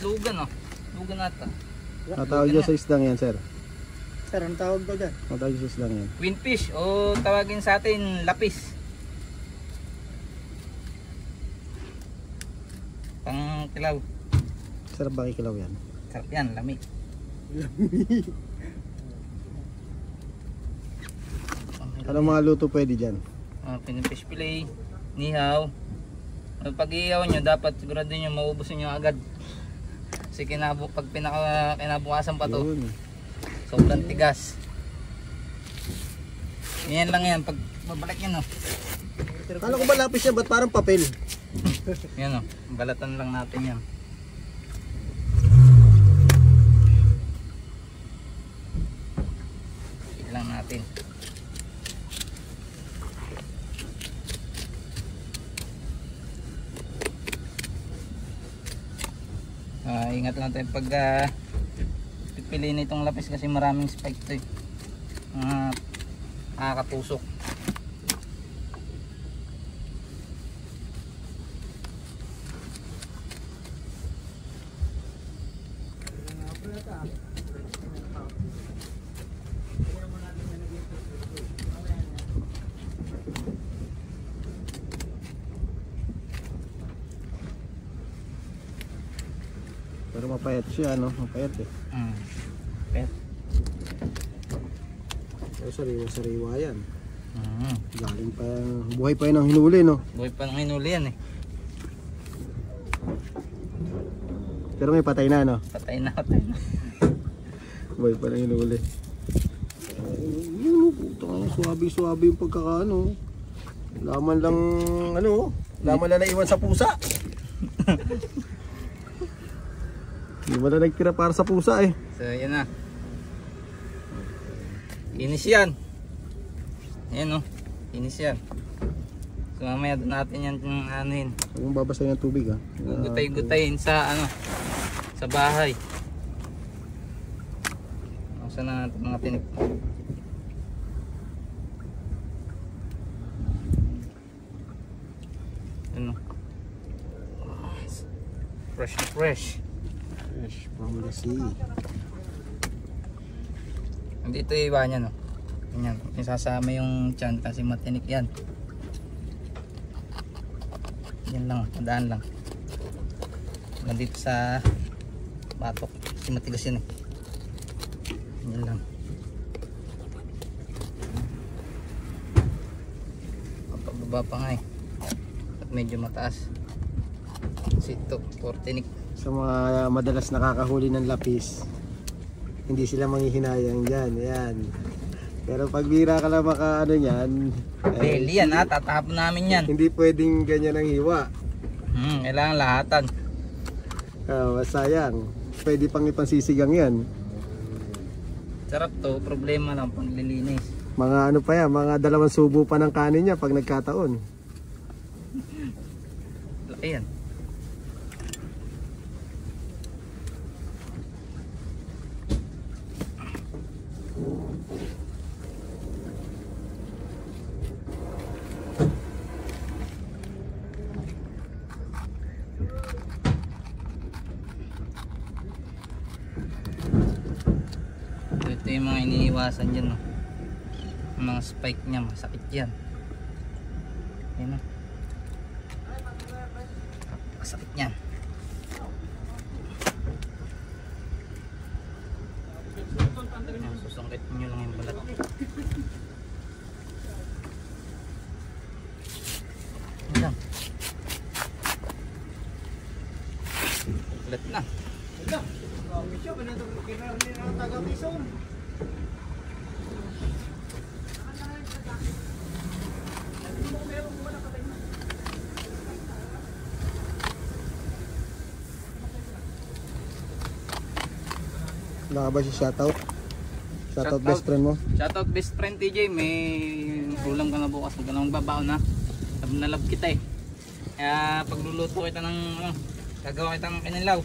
Lugan oh. Lugan ata. Natawag dyan sa isdang yan, sir. Sir, ang tawag daw dyan? Natawag sa isdang yan. Queenfish o tawagin sa atin lapis. Pang kilaw. Sarap ba kilaw yan? Sarap yan, lami. Anong mga luto pwede dyan? Fish fillet, nihaw. Pag iihaw nyo, dapat sigurado nyo maubos nyo agad. Kasi pag kinabukasan pa to, Yun. sobrang tigas. Yan lang yan, pag babalik yan oh. Kala ko ba lapis yan? Ba't parang papel? Yan oh, balatan lang natin yan. Lang natin. Ingat lang tayo pag pipiliin itong lapis kasi maraming spike to eh. Nakakatusok. Pero mapayat siya, no? Mapayat eh. Pet. Pero sariwa-sariwa yan. Galing pa yan. Buhay pa yan ang hinuli, no? Buhay pa nang hinuli yan eh. Pero may patay na, no? Patay na. Buhay pa nang hinuli. Yun, puto nga. Suwabi-suwabi yung pagkakaano. Laman lang, ano? Laman lang naiwan sa pusa. Hindi mo na nagtira para sa pusa eh. So yan na. Inis yan. Ayan o. Inis yan. So mamaya doon natin yan yung anuhin. Huwag mong babasahin ng tubig ha. Gutay-gutayin sa ano. Sa bahay. Saan na natin mga tinik. Ano. Fresh na fresh. Fresh from the sea. Dito iba niya no. Ganyan. Isasama yung tiyan kasi matinik yan. Yan lang. Madaan lang. Nandito sa batok. Kasi matigas yan eh. Yan lang. Pababa pa nga eh. At medyo mataas. Kasi ito, portinik. Sa mga madalas nakakahuli ng lapis, hindi sila manghihinayang dyan. Ayan. Pero pag bira ka lang maka ano yan, Belly yan ha, tatapon namin yan. hindi pwedeng ganyan ang hiwa. Kailangan lahatan. Sayang. Pwede pang ipansisigang yan. Sarap to, problema lang paglilinis. Mga ano pa yan, mga 2 subo pa ng kanin niya pag nagkataon. Laki yan. Ito yung mga iniiwasan dyan no? Yung mga spike nya masakit yan. Ayan no? Masakit yan. Ayan, susungkit nyo lang yung balat. Ayan lang. Balat na. Wala ka ba si shoutout? Shoutout best friend mo? Shoutout best friend TJ, may ulam ka na bukas, huwag ka na magbabaon na. Sabi na love kita eh. Kaya pagluluto kita ng gagawa kita ng kinilaw.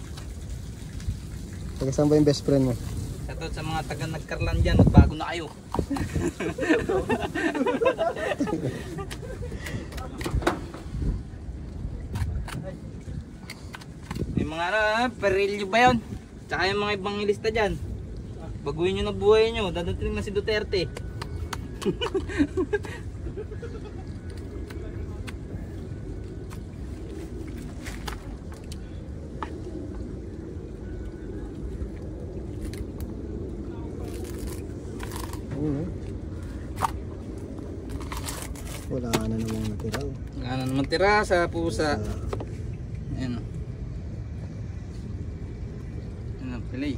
Taga saan ba yung best friend mo? Shoutout sa mga taga nagkarlan dyan, magbago na kayo. May Yung mga perilyo ba yun? Tsaka yung mga ibang ilista dyan. Baguhin nyo na buhay nyo. Dadating na si Duterte. Ayun, wala na namang natira. Wala na naman tira sa pusa. Ayan o. Ayan o, pilay.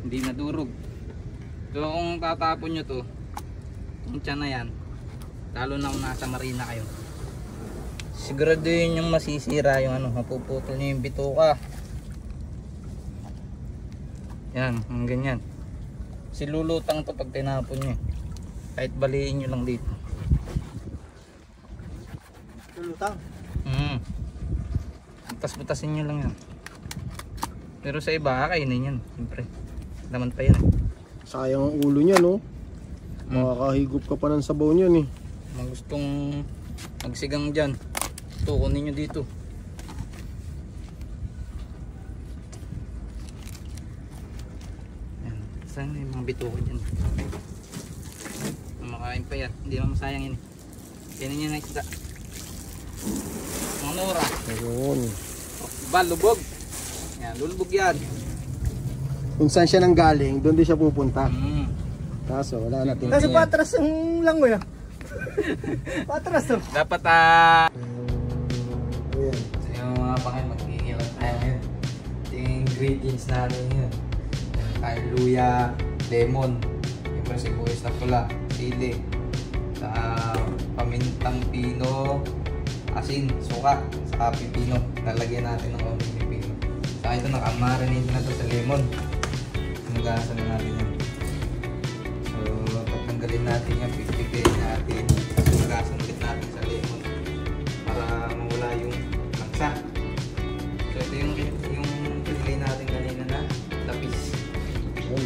Hindi nadurog. So kung tatapon nyo to, yung tiyan na yan, lalo na kung nasa marina kayo, siguraduhin yung masisira yung ano, mapuputol nyo yung bituka. Yan, ang ganyan. Silulutang to pag tinapon nyo. Kahit baliin nyo lang dito. Lulutang. Butas-butasin nyo lang yan. Pero sa iba, kainin yan. Siyempre, laman pa yan. Sayang ang ulo niya, no? Makakahigop ka pa ng sabaw niyan eh. Kung gustong magsigang dyan, tukunin nyo dito. Yan. Saan yung mga bituko dyan? Makain pa yan. Hindi naman masayang yun. Yan nyo nakita. Mga nora. Ayun. Diba, lubog. Yan, lulubog yan. Kung saan siya nang galing, doon din siya pupunta. Mm. Kaso wala natin. Kasi patras ang langoy ah. Patras oh. Dapat Ayan. so, yung mga pangay mag-iiwan tayo ngayon. Ito yung ingredients natin yun. Kain luya, lemon, yung sibuyas na pula, sili, sa pamintang pino, asin, suka, saka pipino. Lalagyan natin ng konting pipino. Saka ito nakamarinate na ito sa lemon. Nagasan na natin yan. So tatanggalin natin yan, pipigayin natin. Nagasan ulit natin sa lemon para mawala yung langsa. So ito yung pinilay natin kanina na lapis. Ayun.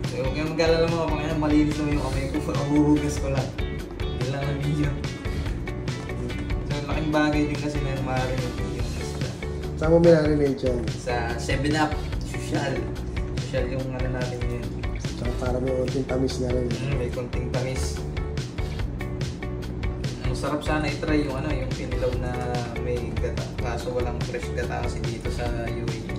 So huwag kayong mag-alala mga pangyan, malinis naman yung kamay ko. Nahuhugas ko lang. Yun lang ang video. So laking bagay din kasi na marinate yung isda. Saan mo minarinate yan? Sa 7-Up, social. Social yung ano natin yun. Tsaka para may konting tamis na rin. May konting tamis. Ang sarap sana i-try yung ano, yung pinilaw na may gata. Kaso walang fresh gata kasi dito sa UAE.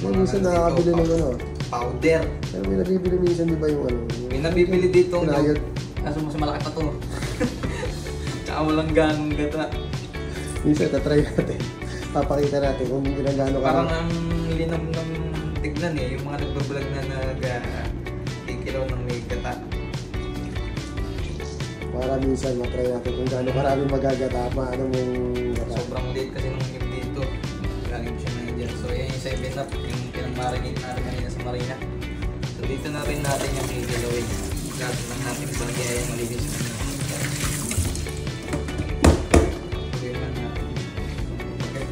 May minsan nakakabili ng ano. Powder. Pero may nabibili minsan di ba yung ano? May nabibili dito ng Pinayot. kaso mas malaki pa to. Tsaka walang ganong gata. Minsan tatry natin. Papakita natin kung ilang gaano ka. Parang ang linam ng tignan eh, yung mga nagbablog na nag-kikilaw ng may gata. Para minsan matry natin kung gaano karami magagata. Paano mong gata. Sobrang liit kasi nung yung dito. Galing siya na dyan. So yan yung 7-Up, yung pinang-marinate natin kanina sa marina. So dito na rin natin yung kikilawin. Gagawin lang natin bagay yung malinis na natin. Gawin lang natin. Okay.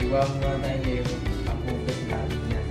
Iwa muna tayo yung panghugas natin yan.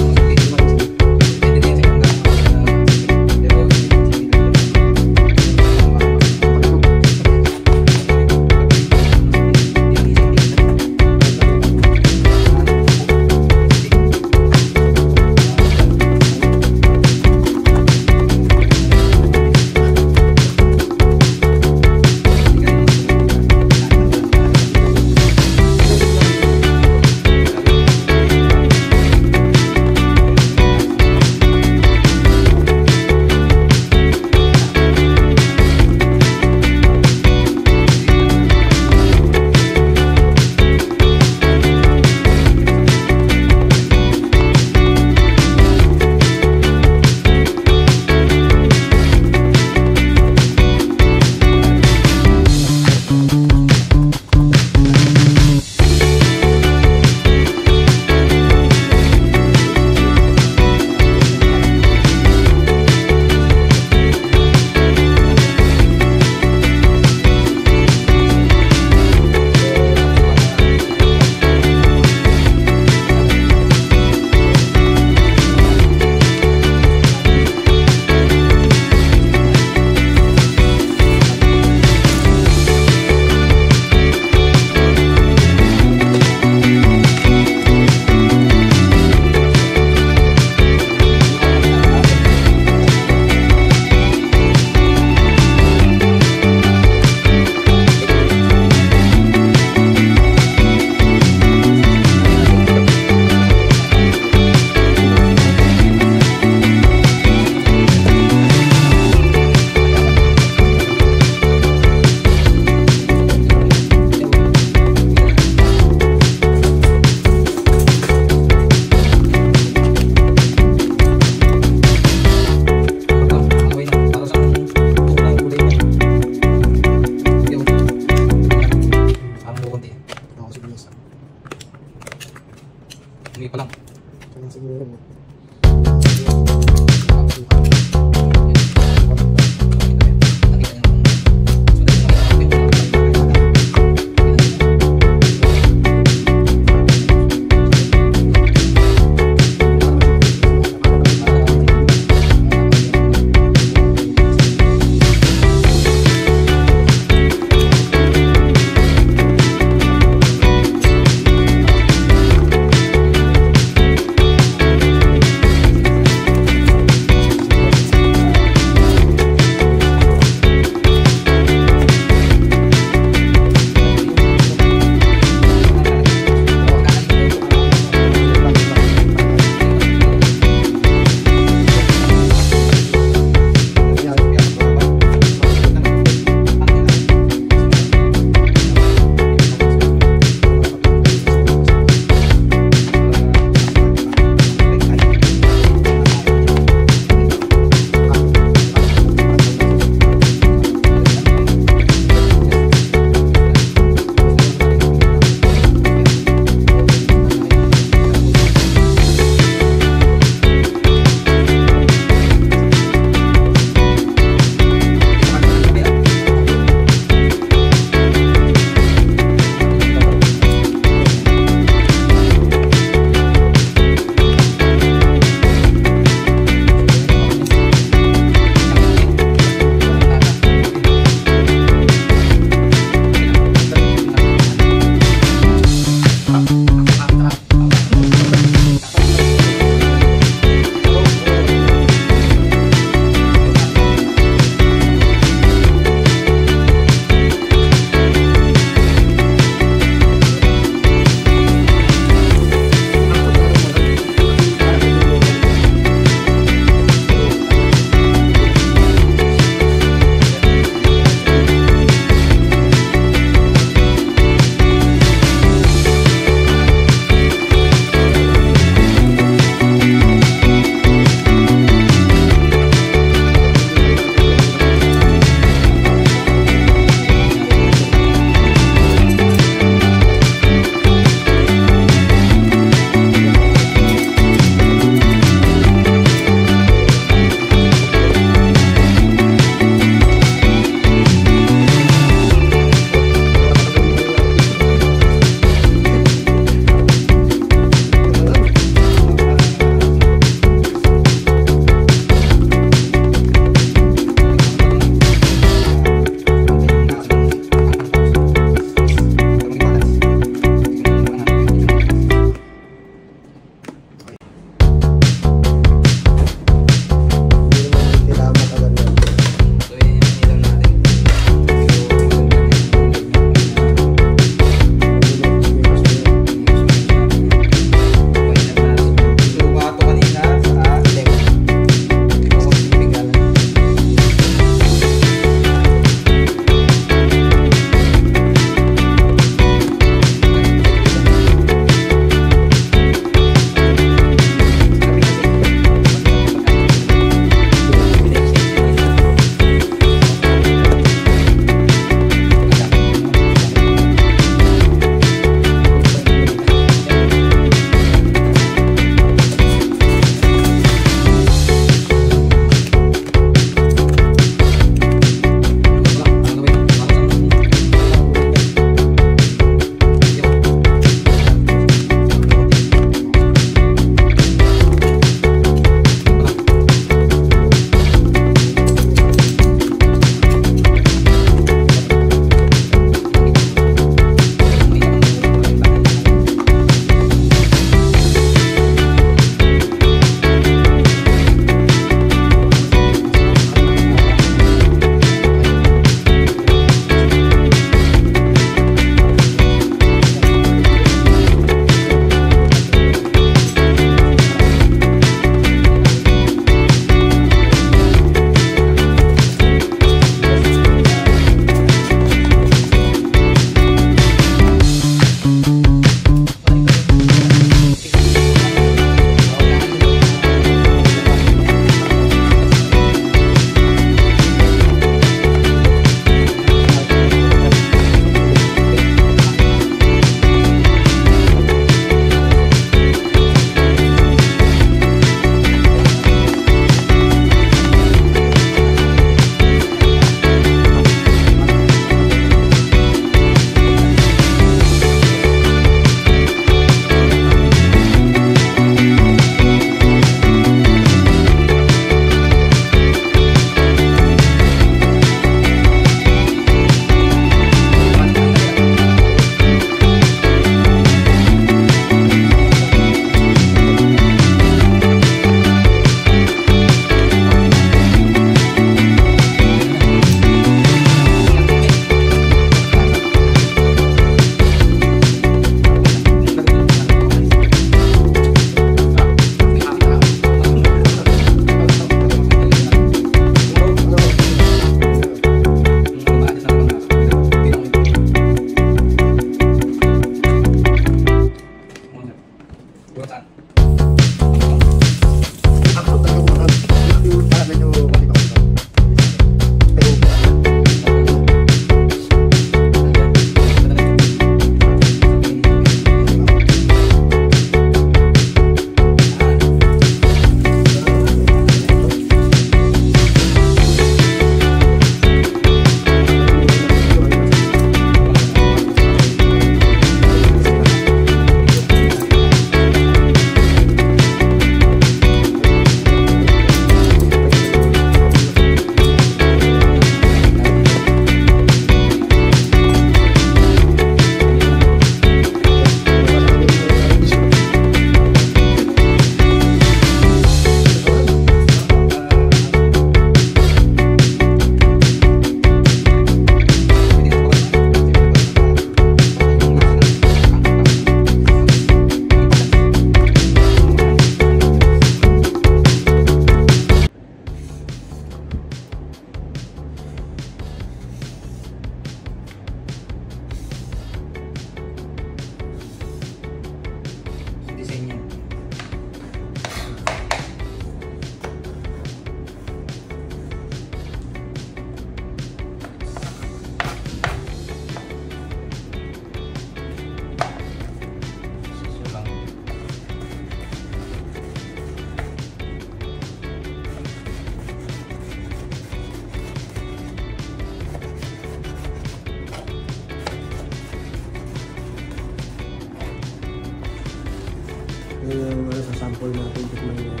sample natin. Tikman yan.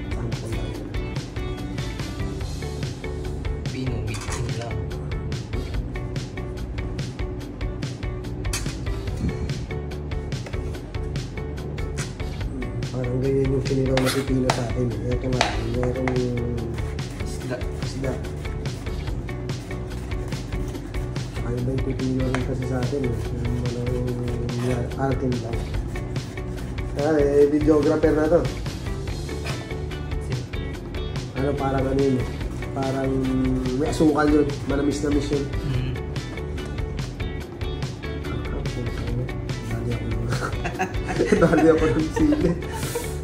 Sample natin. Pino, witchin lang. Parang ganyan yung sinilaw na pipino sa atin. Ito nga, merong Isda. isda. Ay ba yung pipino rin kasi sa atin. Yung atin lang. Videographer na to. Ano, parang ano yun. Parang may asukal yun. Manamis-namis yun. Dali ako ng sili.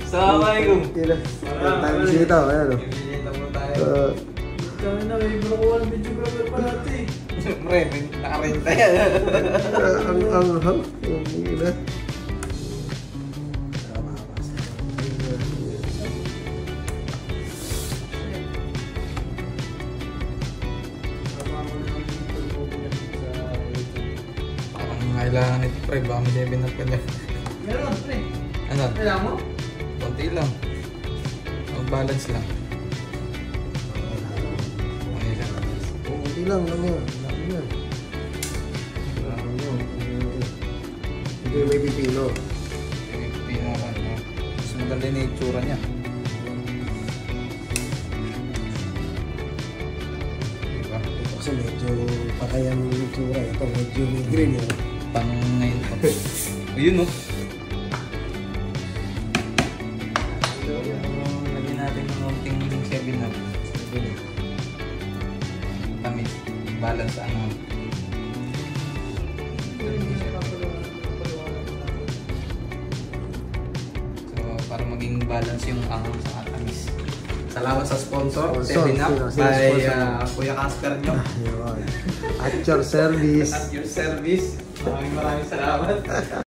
Assalamualaikum. Time dito, ayan o. Bibili na mo tayo. Kami na, may nakuha ng videographer pa natin. Siyempre, may nakarenta yan. Ang hang. Yung ina. Parang kailangan ito, pre. Baka may debinan ka niya. Meron, pre. Ano? Kailangan mo? Konti lang. Mag-balance lang. Okay lang. Hindi lang yan. Laki yan. Hindi may pipino. Pino ka, no? Mas maganda yung itsura niya. Diba? Kasi medyo patay ang itsura. Ito medyo may green yun. Pang ngayon pa. Ayun, no? Lagyan natin ng konting 7 na. Tamis. Balance ano. So, para maging balance yung angang sa tamis. Salamat sa sponsor, Sponsor, 7 Up, sino by sponsor? Kuya Casper nyo. Ayun. At your service. At your service. Maraming salamat.